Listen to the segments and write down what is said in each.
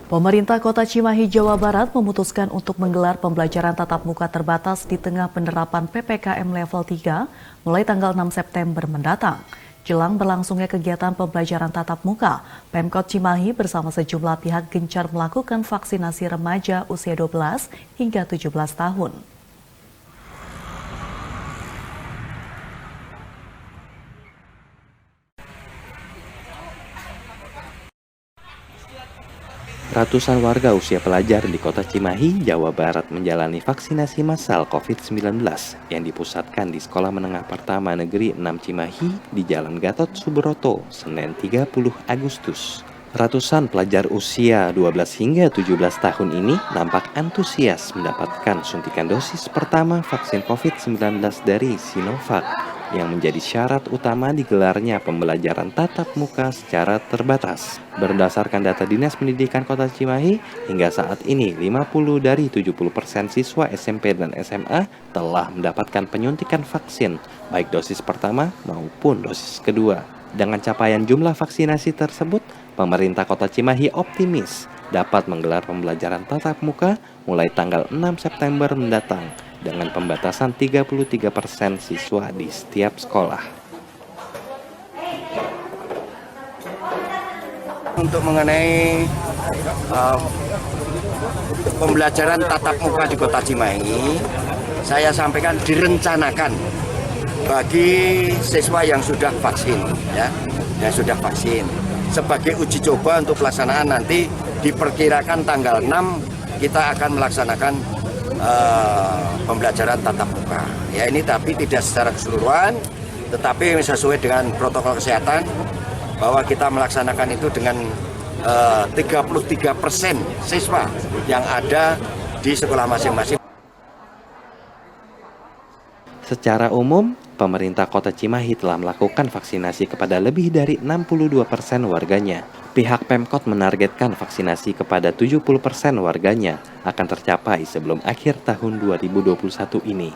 Pemerintah Kota Cimahi, Jawa Barat memutuskan untuk menggelar pembelajaran tatap muka terbatas di tengah penerapan PPKM level 3 mulai tanggal 6 September mendatang. Jelang berlangsungnya kegiatan pembelajaran tatap muka, Pemkot Cimahi bersama sejumlah pihak gencar melakukan vaksinasi remaja usia 12 hingga 17 tahun. Ratusan warga usia pelajar di Kota Cimahi, Jawa Barat menjalani vaksinasi massal COVID-19 yang dipusatkan di Sekolah Menengah Pertama Negeri 6 Cimahi di Jalan Gatot Subroto, Senin 30 Agustus. Ratusan pelajar usia 12 hingga 17 tahun ini nampak antusias mendapatkan suntikan dosis pertama vaksin COVID-19 dari Sinovac yang menjadi syarat utama digelarnya pembelajaran tatap muka secara terbatas. Berdasarkan data Dinas Pendidikan Kota Cimahi, hingga saat ini 50 dari 70% siswa SMP dan SMA telah mendapatkan penyuntikan vaksin, baik dosis pertama maupun dosis kedua. Dengan capaian jumlah vaksinasi tersebut, pemerintah Kota Cimahi optimis dapat menggelar pembelajaran tatap muka mulai tanggal 6 September mendatang dengan pembatasan 33% siswa di setiap sekolah. Untuk mengenai pembelajaran tatap muka di Kota Cimahi, saya sampaikan direncanakan bagi siswa yang sudah vaksin, yang sudah vaksin. Sebagai uji coba untuk pelaksanaan nanti diperkirakan tanggal 6 kita akan melaksanakan pembelajaran tatap muka. Ya, ini tapi tidak secara keseluruhan, tetapi sesuai dengan protokol kesehatan bahwa kita melaksanakan itu dengan 33% siswa yang ada di sekolah masing-masing. Secara umum, pemerintah Kota Cimahi telah melakukan vaksinasi kepada lebih dari 62% warganya. Pihak Pemkot menargetkan vaksinasi kepada 70% warganya akan tercapai sebelum akhir tahun 2021 ini,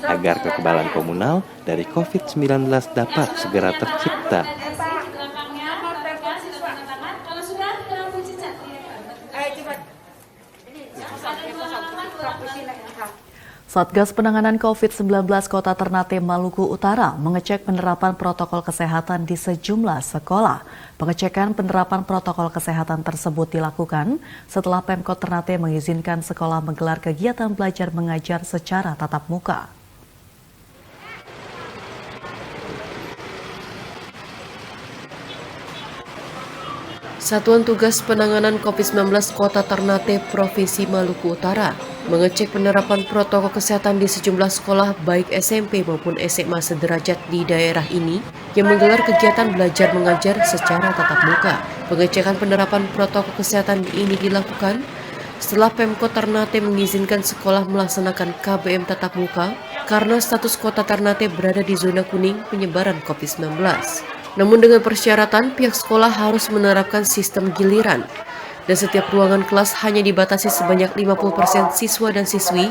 agar kekebalan komunal dari COVID-19 dapat segera tercipta. Satgas Penanganan COVID-19 Kota Ternate, Maluku Utara mengecek penerapan protokol kesehatan di sejumlah sekolah. Pengecekan penerapan protokol kesehatan tersebut dilakukan setelah Pemkot Ternate mengizinkan sekolah menggelar kegiatan belajar mengajar secara tatap muka. Satuan Tugas Penanganan COVID-19 Kota Ternate, Provinsi Maluku Utara mengecek penerapan protokol kesehatan di sejumlah sekolah baik SMP maupun SMA sederajat di daerah ini yang menggelar kegiatan belajar mengajar secara tatap muka. Pengecekan penerapan protokol kesehatan ini dilakukan setelah Pemkot Ternate mengizinkan sekolah melaksanakan KBM tatap muka karena status Kota Ternate berada di zona kuning penyebaran COVID-19. Namun dengan persyaratan pihak sekolah harus menerapkan sistem giliran dan setiap ruangan kelas hanya dibatasi sebanyak 50% siswa dan siswi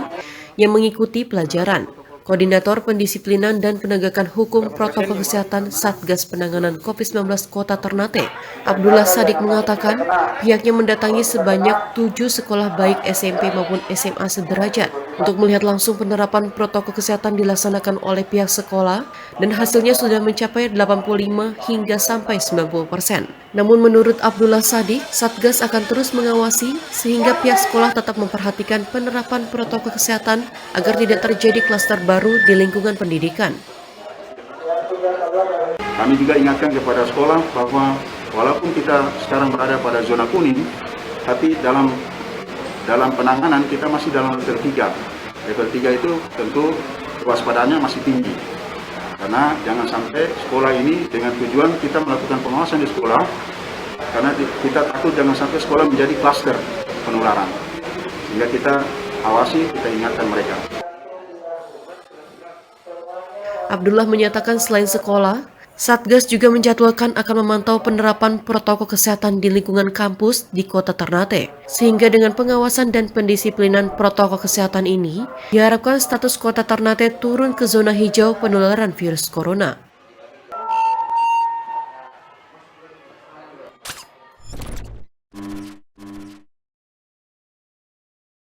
yang mengikuti pelajaran. Koordinator Pendisiplinan dan Penegakan Hukum Protokol Kesehatan Satgas Penanganan COVID-19 Kota Ternate, Abdullah Sadik mengatakan pihaknya mendatangi sebanyak 7 sekolah baik SMP maupun SMA sederajat untuk melihat langsung penerapan protokol kesehatan dilaksanakan oleh pihak sekolah dan hasilnya sudah mencapai 85 hingga sampai 90%. Namun menurut Abdullah Sadik, Satgas akan terus mengawasi sehingga pihak sekolah tetap memperhatikan penerapan protokol kesehatan agar tidak terjadi klaster baru di lingkungan pendidikan. Kami juga ingatkan kepada sekolah bahwa walaupun kita sekarang berada pada zona kuning, tapi dalam penanganan kita masih dalam level 3. Level 3 itu tentu kewaspadaannya masih tinggi. Karena jangan sampai sekolah ini dengan tujuan kita melakukan pengawasan di sekolah, karena kita takut jangan sampai sekolah menjadi klaster penularan. Sehingga kita awasi, kita ingatkan mereka. Abdullah menyatakan selain sekolah, Satgas juga menjadwalkan akan memantau penerapan protokol kesehatan di lingkungan kampus di Kota Ternate. Sehingga dengan pengawasan dan pendisiplinan protokol kesehatan ini, diharapkan status Kota Ternate turun ke zona hijau penularan virus corona.